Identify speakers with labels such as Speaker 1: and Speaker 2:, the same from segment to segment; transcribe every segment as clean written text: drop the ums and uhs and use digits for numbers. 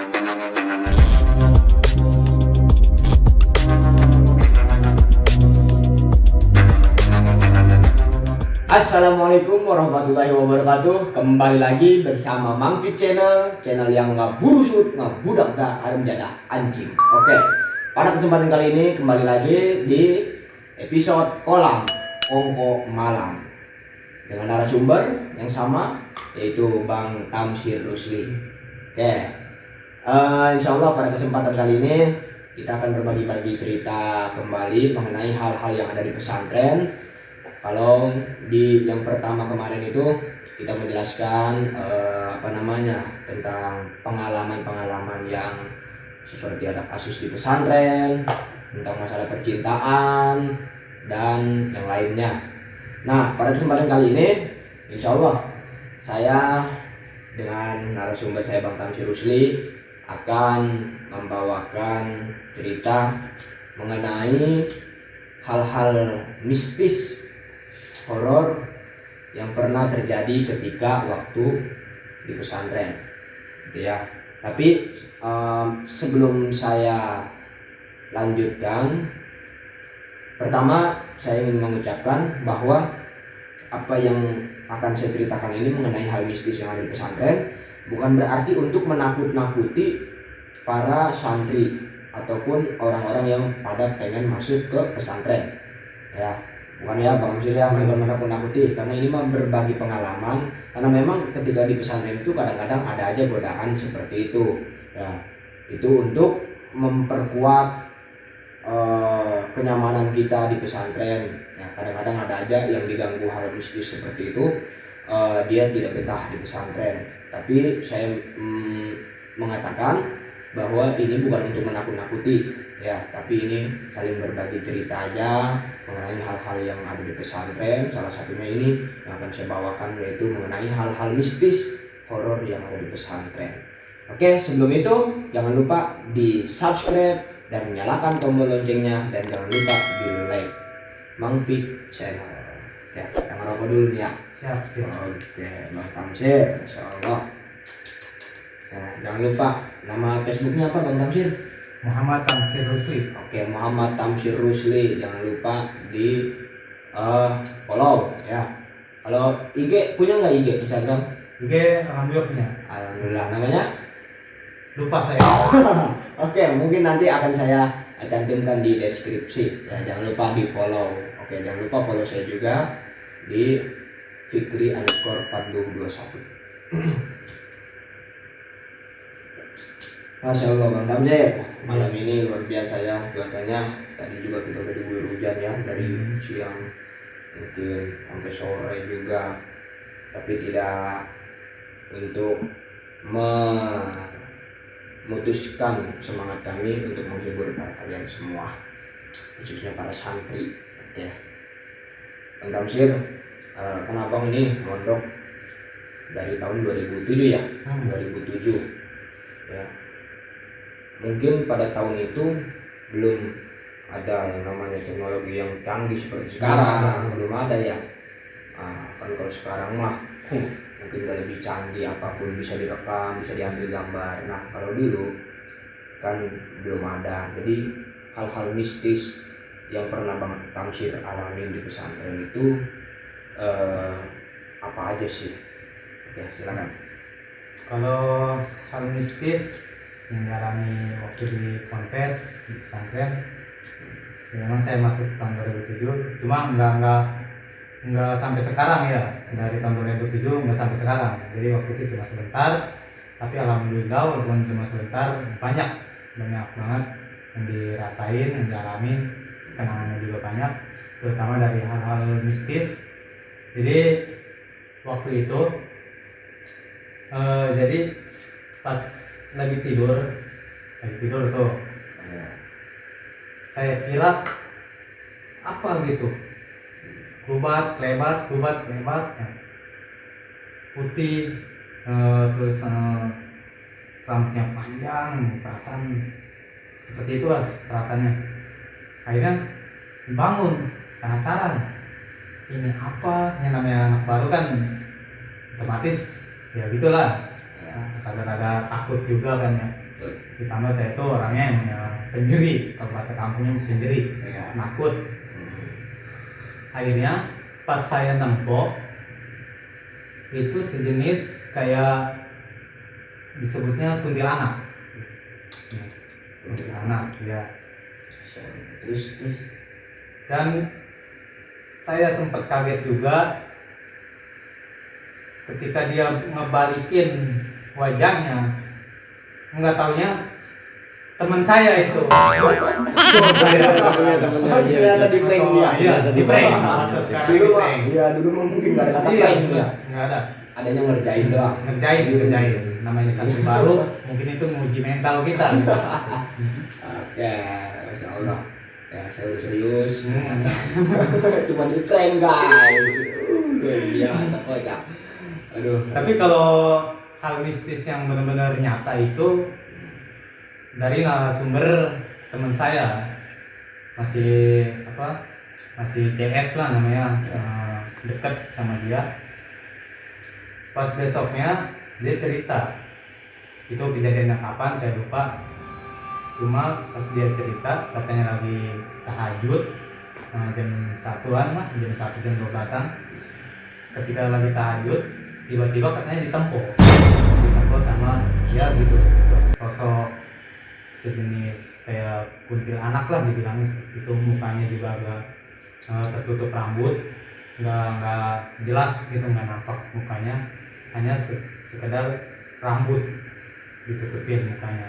Speaker 1: Assalamualaikum warahmatullahi wabarakatuh. Kembali lagi bersama Mang Fit Channel yang nggak burusut, nggak budak dah, harum jadah anjing. Oke, pada kesempatan kali ini kembali lagi di episode Kolam Ongko Malam dengan narasumber yang sama, yaitu Bang Tamsir Rusli. Oke, insya Allah pada kesempatan kali ini kita akan berbagi-bagi cerita kembali mengenai hal-hal yang ada di pesantren. Kalau di yang pertama kemarin itu kita menjelaskan tentang pengalaman-pengalaman yang seperti ada kasus di pesantren, tentang masalah percintaan dan yang lainnya. Nah, pada kesempatan kali ini insya Allah saya dengan narasumber saya Bang Tamsir Rusli akan membawakan cerita mengenai hal-hal mistis horor yang pernah terjadi ketika waktu di pesantren, gitu ya. Tapi sebelum saya lanjutkan, pertama saya ingin mengucapkan bahwa apa yang akan saya ceritakan ini mengenai hal mistis yang ada di pesantren bukan berarti untuk menakut-nakuti para santri ataupun orang-orang yang pada pengen masuk ke pesantren, ya. Bukan ya Bang Tamsir ya, bukan menakut-nakuti, karena ini mah berbagi pengalaman. Karena memang ketika di pesantren itu kadang-kadang ada aja godaan seperti itu, ya. Itu untuk memperkuat kenyamanan kita di pesantren, ya. Kadang-kadang ada aja yang diganggu hal mistis seperti itu, dia tidak betah di pesantren. Tapi saya mengatakan bahwa ini bukan untuk menakut-nakuti, ya, tapi ini saling berbagi cerita aja mengenai hal-hal yang ada di pesantren. Salah satunya ini yang akan saya bawakan, yaitu mengenai hal-hal mistis horor yang ada di pesantren. Oke, sebelum itu jangan lupa di subscribe dan nyalakan tombol loncengnya, dan jangan lupa di like Mang Fit Channel. Ya, kita ngerokok dulu nih ya.
Speaker 2: Siap.
Speaker 1: Oke, Bang Tamsir, insyaallah. Nah, jangan lupa nama Facebooknya apa Bang Tamsir?
Speaker 2: Muhammad Tamsir Rusli.
Speaker 1: Oke, Muhammad Tamsir Rusli. Jangan lupa di follow ya. Kalau IG punya nggak IG Instagram?
Speaker 2: IG alhamdulillah punya.
Speaker 1: Alhamdulillah. Namanya?
Speaker 2: Lupa saya.
Speaker 1: Oke, mungkin nanti akan saya cantumkan di deskripsi. Ya, jangan lupa di follow. Oke, jangan lupa follow saya juga di Fikri_Fadluh21. Masya Allah Bang Tamsir, malam ini luar biasa ya cuacanya. Tadi juga kita udah diguyur hujan ya, dari siang mungkin sampai sore juga. Tapi tidak untuk memutuskan semangat kami untuk menghibur para kalian semua, khususnya para santri, ya. Bang Tamsir, kan abang ini mondok dari tahun 2007 ya, 2007 ya. Mungkin pada tahun itu belum ada yang namanya teknologi yang canggih seperti sekarang, belum ada ya. Kan kalau sekarang mah mungkin udah lebih canggih, apapun bisa direkam, bisa diambil gambar. Nah, kalau dulu kan belum ada. Jadi hal-hal mistis yang pernah Bang Tamsir alami di pesantren itu apa aja sih? Oke, silakan.
Speaker 2: Kalau hal mistis yang dialami waktu di kontes di pesantren, memang saya masuk tahun 2007, cuma enggak sampai sekarang ya. Dari tahun 2007 enggak sampai sekarang. Jadi waktu itu cuma sebentar, tapi alhamdulillah walaupun cuma sebentar banyak banget yang dirasain, yang dialami, kenangannya juga banyak, terutama dari hal-hal mistis. Jadi waktu itu jadi pas lagi tidur tuh, saya kira apa gitu, kubat lebat ya. Putih, terus rambutnya panjang, perasaan seperti itulah perasaannya. Akhirnya bangun, penasaran, ini apa, yang namanya anak baru kan otomatis ya gitulah ya. rada-rada takut juga kan ya. Ditambah saya itu orangnya yang ya, pendiri, kalau bahasa kampungnya pendiri,
Speaker 1: Ya.
Speaker 2: nakut. Akhirnya pas saya nempok itu sejenis kayak disebutnya kuntilanak. Kuntilanak ya.
Speaker 1: Terus
Speaker 2: Dan saya sempat kaget juga ketika dia ngebalikin wajahnya, nggak taunya teman saya itu.
Speaker 1: Sudah ada di prank dia.
Speaker 2: Iya, di prank.
Speaker 1: Dulu mah, iya dulu mah mungkin nggak ada kata
Speaker 2: Iya,
Speaker 1: prank ya.
Speaker 2: nggak ada.
Speaker 1: Adanya ngerjain doang.
Speaker 2: Ngerjain. Namanya santri baru, mungkin itu menguji mental kita. Gitu.
Speaker 1: Oke, masya Allah. Ya saya udah serius.
Speaker 2: Hmm.
Speaker 1: Cuma di prank guys. Luar biasa kocak. Aduh.
Speaker 2: Tapi kalau hal mistis yang benar-benar nyata itu dari narasumber teman saya, masih CS lah namanya, dekat sama dia. Pas besoknya dia cerita, itu kejadiannya kapan saya lupa, cuma pas dia cerita katanya lagi tahajud, jam 1-an lah, jam 1 jam 12-an. Ketika lagi tahajud tiba-tiba katanya ditempok sama dia gitu, sosok sejenis kayak kuntilanak lah dibilangnya. Itu mukanya juga agak tertutup rambut, nggak jelas gitu, nggak nampak mukanya, hanya sekedar rambut ditutupin mukanya.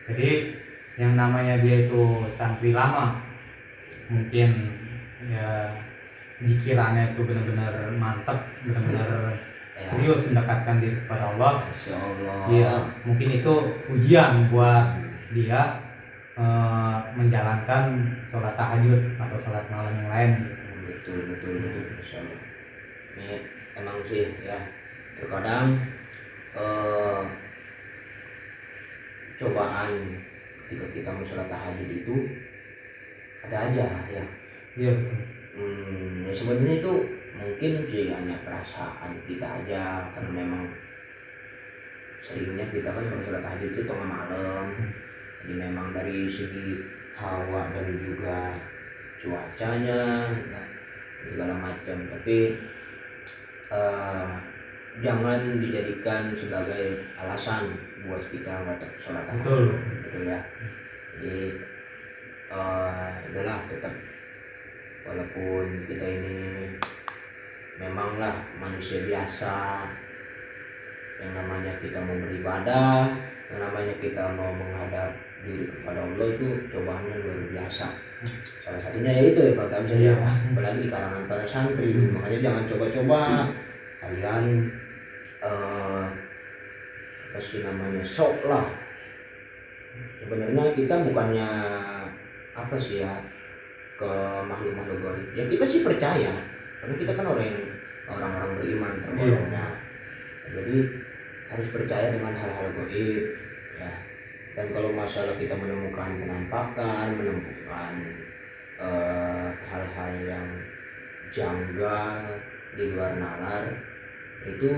Speaker 2: Jadi yang namanya dia itu santri lama, mungkin ya pikirannya itu benar-benar mantap, benar-benar serius mendekatkan diri kepada Allah.
Speaker 1: Masya Allah.
Speaker 2: Iya, mungkin itu ujian buat dia menjalankan sholat tahajud atau sholat malam yang lain.
Speaker 1: Betul. Masya Allah. Ini emang sih ya, terkadang cobaan ketika kita mau sholat tahajud itu ada aja ya.
Speaker 2: Iya.
Speaker 1: Ya sebenarnya itu mungkin sih hanya perasaan kita aja, karena memang seringnya kita kan kalau sholat tahajud itu tengah malam. Jadi memang dari segi hawa dan juga cuacanya segala macam, tapi jangan dijadikan sebagai alasan buat kita nggak sholat tahajud. Betul ya. Jadi udahlah, tetap walaupun kita ini memanglah manusia biasa, yang namanya kita mau beribadah, yang namanya kita mau menghadap diri kepada Allah, itu cobaannya luar biasa. Salah satunya yaitu ya Pak Tamzil ya, apalagi di kalangan para santri. Makanya jangan coba-coba kalian apa sih namanya, sok lah. Sebenarnya kita bukannya apa sih ya, ke makhluk-makhluk gaib. Ya kita sih percaya, karena kita kan orang-orang beriman tergolongnya. Jadi harus percaya dengan hal-hal gaib ya. Dan kalau masalah kita menemukan penampakan, menemukan hal-hal yang janggal di luar nalar, itu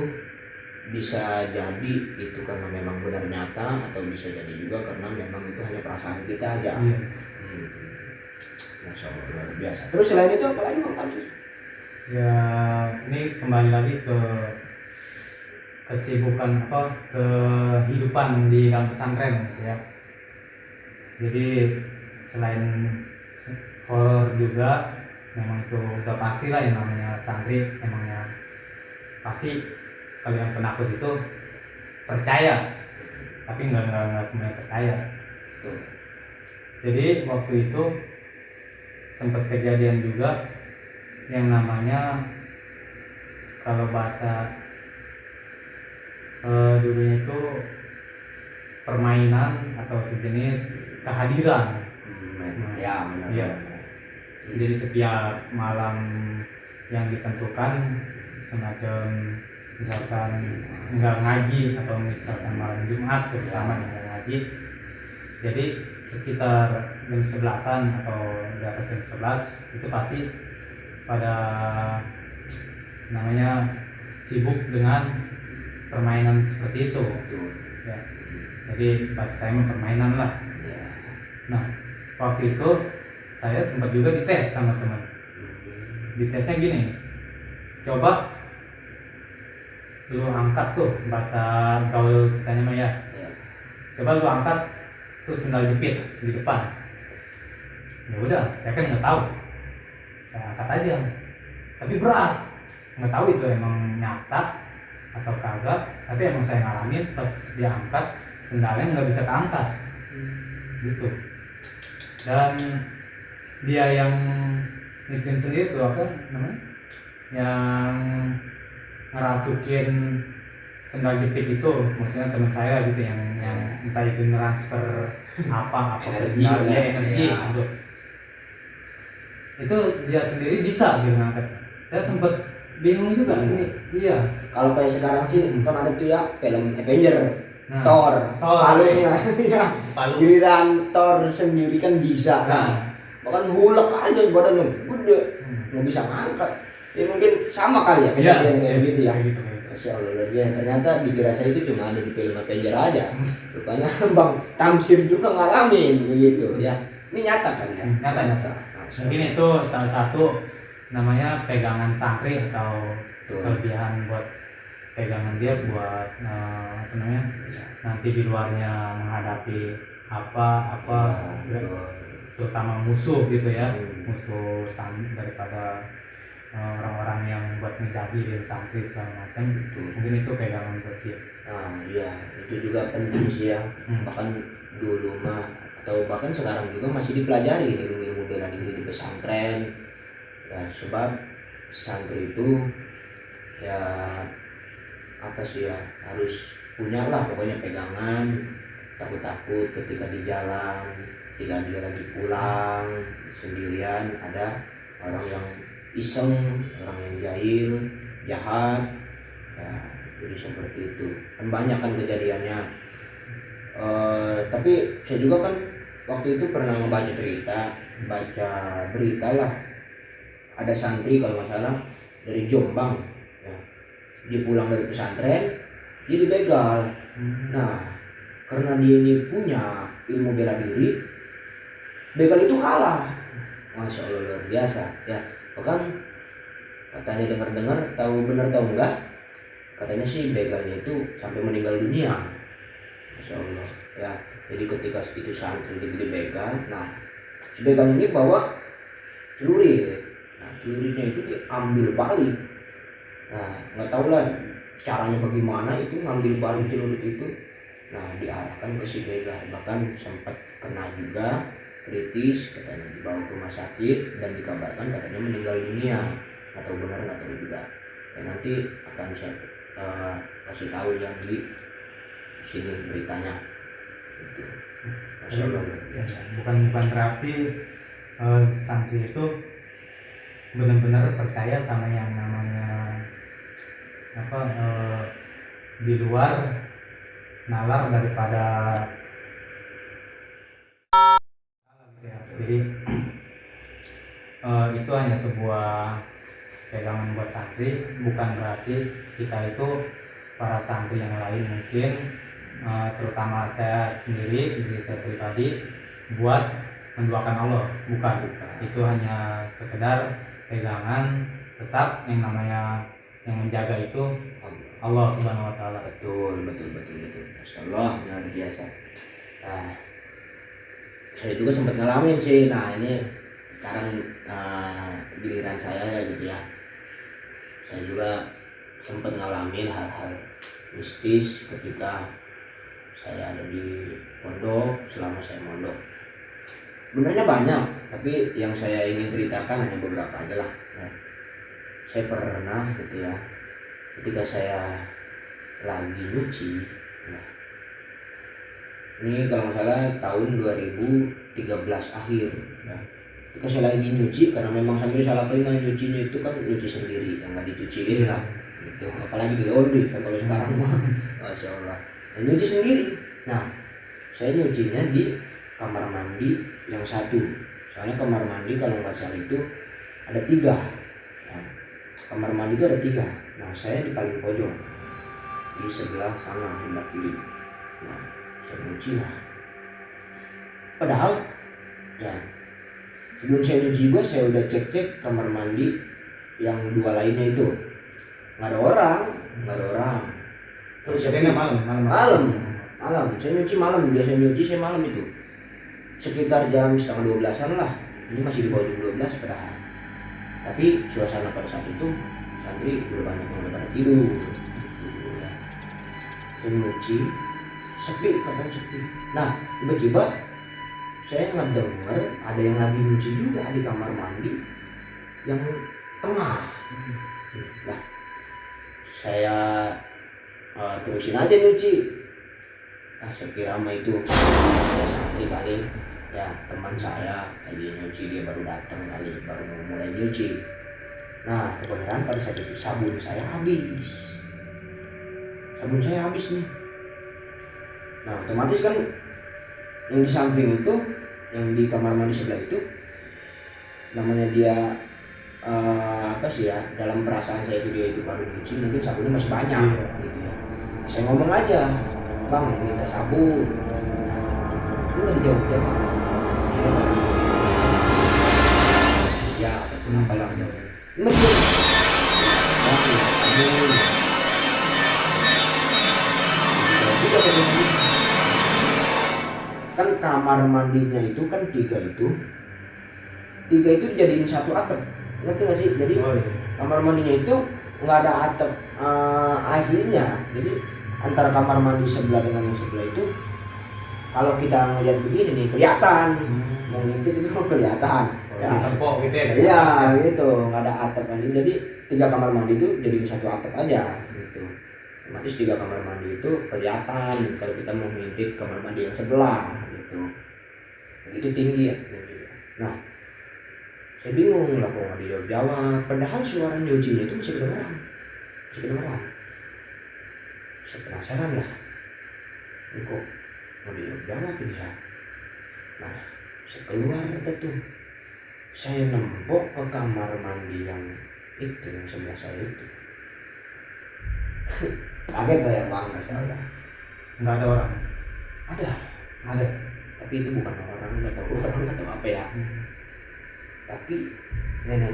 Speaker 1: bisa jadi itu karena memang benar nyata, atau bisa jadi juga karena memang itu hanya perasaan kita aja. Masya Allah, luar biasa. Terus selain itu apa lagi Bang Tamzil?
Speaker 2: Ya ini kembali lagi ke kesibukan kehidupan di dalam pesantren ya. Jadi selain horor juga, memang itu udah pasti lah yang namanya santri, emangnya pasti kalau yang penakut itu percaya, tapi nggak semuanya percaya. Jadi waktu itu sempat kejadian juga yang namanya, kalau bahasa dulunya itu permainan atau sejenis kehadiran.
Speaker 1: Ya benar.
Speaker 2: Iya. Jadi setiap malam yang ditentukan, semacam misalkan nggak ngaji atau misalkan malam Jumat terutama yang nggak ngaji, jadi sekitar jam 11-an atau di atas jam 11 itu pasti pada namanya sibuk dengan permainan seperti itu
Speaker 1: Betul.
Speaker 2: ya. Jadi pas saya mau permainan lah.
Speaker 1: Ya.
Speaker 2: Nah waktu itu saya sempat juga dites sama teman. Ditesnya gini, coba lu angkat tuh, bahasa gaul kitanya mah ya,
Speaker 1: Ya.
Speaker 2: coba lu angkat tuh sendal jepit di depan. Ya udah, saya kan nggak tahu, saya angkat aja, tapi berat, nggak tahu itu emang nyata atau kagak, tapi emang saya ngalamin pas diangkat sendalnya nggak bisa keangkat gitu. Dan dia yang ngitin sendiri tuh apa namanya, yang ngerasukin sendal jepit itu, maksudnya teman saya gitu, yang entah itu transfer apa ke
Speaker 1: Energi,
Speaker 2: sendal dia,
Speaker 1: ya.
Speaker 2: energi
Speaker 1: Ya.
Speaker 2: gitu. Itu dia sendiri bisa gitu ngangkat. Saya sempet bingung juga ini. Iya.
Speaker 1: Kalau kayak sekarang sih kan ada tuh ya film Avenger,
Speaker 2: Nah,
Speaker 1: Thor,
Speaker 2: Thor.
Speaker 1: palunya, ya.
Speaker 2: Palu.
Speaker 1: Giliran Thor sendiri kan bisa,
Speaker 2: Nah.
Speaker 1: bahkan hulek aja badannya gede, nggak bisa ngangkat. Ya mungkin sama kali ya kejadian kayak gitu ya.
Speaker 2: Kayak gitu.
Speaker 1: Masya Allah, luar biasa. Ternyata dikira saya itu cuma ada di film Avenger aja. Rupanya Bang Tamsir juga ngalamin begitu ya. Ini nyata kan ya?
Speaker 2: Nyata.
Speaker 1: Masya
Speaker 2: Mungkin
Speaker 1: Allah.
Speaker 2: itu salah satu namanya pegangan sangkri atau
Speaker 1: Betul.
Speaker 2: kelebihan buat pegangan dia buat apa namanya, nanti di luarnya menghadapi apa
Speaker 1: Ya, betul.
Speaker 2: terutama musuh gitu ya,
Speaker 1: Hmm.
Speaker 2: musuh daripada orang-orang yang buat menjadi santri segala macam.
Speaker 1: Betul.
Speaker 2: Mungkin itu pegangan buat dia.
Speaker 1: Nah, iya, itu juga penting sih ya.
Speaker 2: Hmm.
Speaker 1: Bahkan dulu mah atau bahkan sekarang juga masih dipelajari ilmu-ilmu bela diri di pesantren. Ya, sebab santri itu ya apa sih ya, harus punya lah pokoknya pegangan, takut ketika di jalan, ketika dia lagi pulang sendirian ada orang yang iseng, orang yang jahil, jahat ya, jadi seperti itu kan banyak kan kejadiannya. Tapi saya juga kan waktu itu pernah baca berita lah, ada santri kalau nggak salah dari Jombang ya. Dia pulang dari pesantren dia dibegal. Nah karena dia ini punya ilmu bela diri, begal itu kalah. Masya Allah, luar biasa ya. Bahkan katanya dengar tahu benar tahu enggak, katanya sih begalnya itu sampai meninggal dunia. Masya Allah ya. Jadi ketika itu santri dibegal, nah si begal ini bawa celurit. Nah celuritnya itu diambil balik. Nah nggak tahu lah caranya bagaimana itu ngambil balik celurit itu. Nah diarahkan ke si begal, bahkan sempat kena juga kritis, katanya dibawa ke rumah sakit dan dikabarkan katanya meninggal dunia. Atau benar nggak tahu juga ya, nanti akan saya kasih tahu yang di sini beritanya gitu. Masya Allah, luar biasa.
Speaker 2: bukan berarti santri itu benar-benar percaya sama yang namanya apa, di luar nalar daripada jadi itu hanya sebuah pegangan buat santri, bukan berarti kita itu para santri yang lain mungkin terutama saya sendiri, diri saya pribadi, buat menduakan Allah, bukan. Itu hanya sekedar pegangan, tetap yang namanya yang menjaga itu Allah Subhanahu wa taala.
Speaker 1: Betul. Masya Allah, luar biasa. Nah, saya juga sempat ngalamin sih. Nah ini sekarang giliran saya ya gitu ya. Saya juga sempat ngalamin hal-hal mistis ketika saya ada di pondok, selama saya mondok. Sebenarnya banyak, tapi yang saya ingin ceritakan hanya beberapa aja lah ya. Saya pernah gitu ya, ketika saya lagi nyuci ya. Ini kalau nggak salah tahun 2013 akhir ya. Ketika saya lagi nyuci, karena memang santri salah prima nyucinya itu kan nyuci sendiri, yang nggak dicuciin lah gitu. Apalagi di laundry kan kalau sekarang mah Masya Allah, nyuci sendiri. Nah saya nyucinya di kamar mandi yang satu, soalnya kamar mandi kalau nggak salah itu ada 3 ya. Kamar mandi itu ada 3. Nah saya di paling pojok. di sebelah sana, sebelah kiri. Nah, saya nyuci lah. Padahal ya sebelum saya nyuci juga saya udah cek kamar mandi yang 2 lainnya itu nggak ada orang. Terus
Speaker 2: Jadi
Speaker 1: malam saya nyuci malam, biasa nyuci saya malam itu sekitar jam setengah 12-an lah. Ini masih di bawah jam 12 padahal, tapi suasana pada saat itu santri udah banyak yang udah pada tidur. Saya nyuci sepi, kadang sepi. Nah tiba-tiba saya ngedenger ada yang lagi nyuci juga di kamar mandi yang tengah. Nah saya terusin aja nyuci. Saya kira mah itu santri kali ya, teman saya lagi nyuci, dia baru datang kali, baru mau mulai nyuci. Nah kebenaran pada saat itu sabun saya habis nih. Nah otomatis kan yang di samping itu, yang di kamar mandi sebelah itu, namanya dia apa sih ya, dalam perasaan saya itu dia itu baru nyuci, mungkin sabunnya masih banyak gitu ya. Saya ngomong aja, bang minta sabun. Lu nggak dijawab. Ya kenapa lah masih kan kamar mandinya itu kan tiga itu dijadiin satu atap, ngerti nggak sih? Jadi kamar mandinya itu nggak ada atap aslinya. Jadi antara kamar mandi sebelah dengan yang sebelah itu, kalau kita ngeliat begini nih kelihatan, mau ngintip itu kelihatan. Ya,
Speaker 2: tepok gitu ya?
Speaker 1: Iya gitu, nggak ada atap aja. Jadi 3 kamar mandi itu jadi satu atap aja gitu. Otomatis 3 kamar mandi itu kelihatan kalau kita mau ngintip kamar mandi yang sebelah gitu. Itu tinggi ya. Nah saya bingung lah kok nggak dijawab. Padahal suara nyucinya itu masih kedengeran. Saya penasaran lah, ini kok mau dijawab ini ya. Nah saya keluar tuh, saya nempok ke kamar mandi yang itu, yang sebelah saya itu. Kaget saya bang, masalah
Speaker 2: Nggak ada orang?
Speaker 1: ada, tapi itu bukan orang, nggak tahu apa ya. Tapi nenek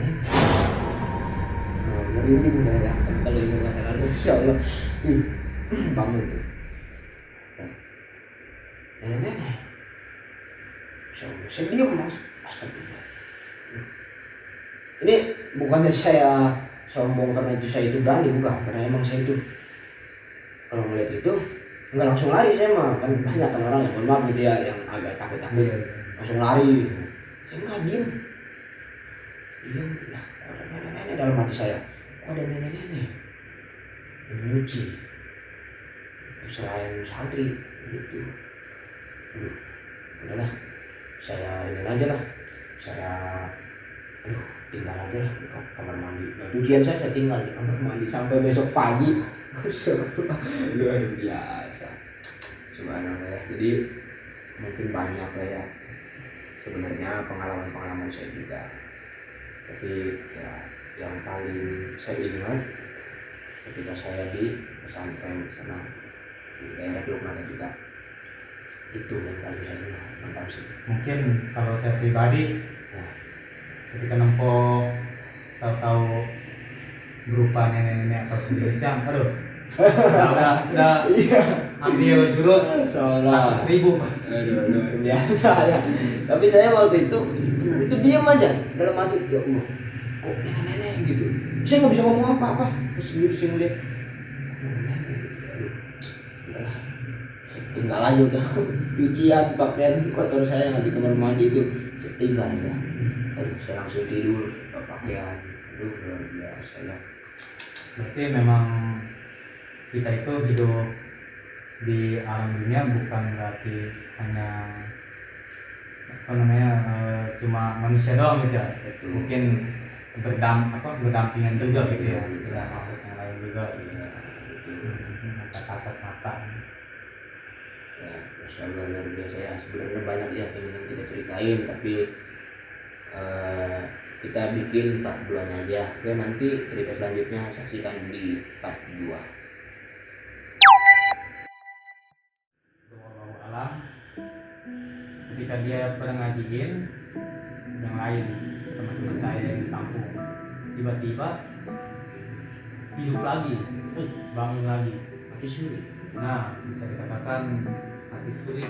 Speaker 1: merinding saya kalau ingat masa lalu, insya Allah bangun tuh nenek. Saya diam mas. Astagfirullah. Ini bukannya saya sombong karena itu saya itu berani, bukan, karena emang saya itu kalau melihat itu nggak langsung lari. Saya mah kan banyak kan orang yang mohon maaf gitu ya, yang agak takut langsung lari. Saya nggak diem lah, ada nenek-nenek dalam hati saya. Ada nenek-nenek yang nyuci selain santri gitu. Udahlah, saya ini aja lah, saya tinggal aja lah di kamar mandi. Nah, tujuan saya tinggal di kamar mandi sampai besok pagi. Luar biasa, subhanallah. Jadi mungkin banyak lah ya sebenarnya pengalaman saya juga, tapi ya yang paling saya ingat ketika saya di pesantren sana di daerah Teluk Naga juga, itu yang paling saya ingat, mantap sih.
Speaker 2: Mungkin kalau saya pribadi, ketika nempok tahu-tahu berupa nenek-nenek atau sejenisnya, aduh, udah ambil jurus 100.000.
Speaker 1: Aduh, luar biasa ya. Tapi saya waktu itu diam aja dalam hati, ya Allah, kok nenek-nenek gitu. Saya nggak bisa ngomong apa-apa. Terus gitu saya ngeliat, udahlah, tinggal aja udah. Cucian, pakaian kotor saya nggak di kamar mandi itu, saya tinggal ya. Saya langsung tidur, pakaian. Aduh, luar biasa ya.
Speaker 2: Berarti memang kita itu hidup di alam dunia bukan berarti hanya cuma manusia doang gitu ya. Mungkin berdampingan juga gitu ya, dengan makhluk yang lain juga gitu. Mata kasat mata.
Speaker 1: Ya, Masya Allah, luar biasa ya. Sebenarnya banyak ya yang kita ceritain, tapi kita bikin part 2-nya aja. Oke, nanti cerita selanjutnya saksikan di part 2.
Speaker 2: ketika dia pernah ngajiin yang lain teman-teman saya yang di kampung, tiba-tiba hidup lagi, bangun lagi.
Speaker 1: Mati suri.
Speaker 2: Nah, bisa dikatakan mati suri.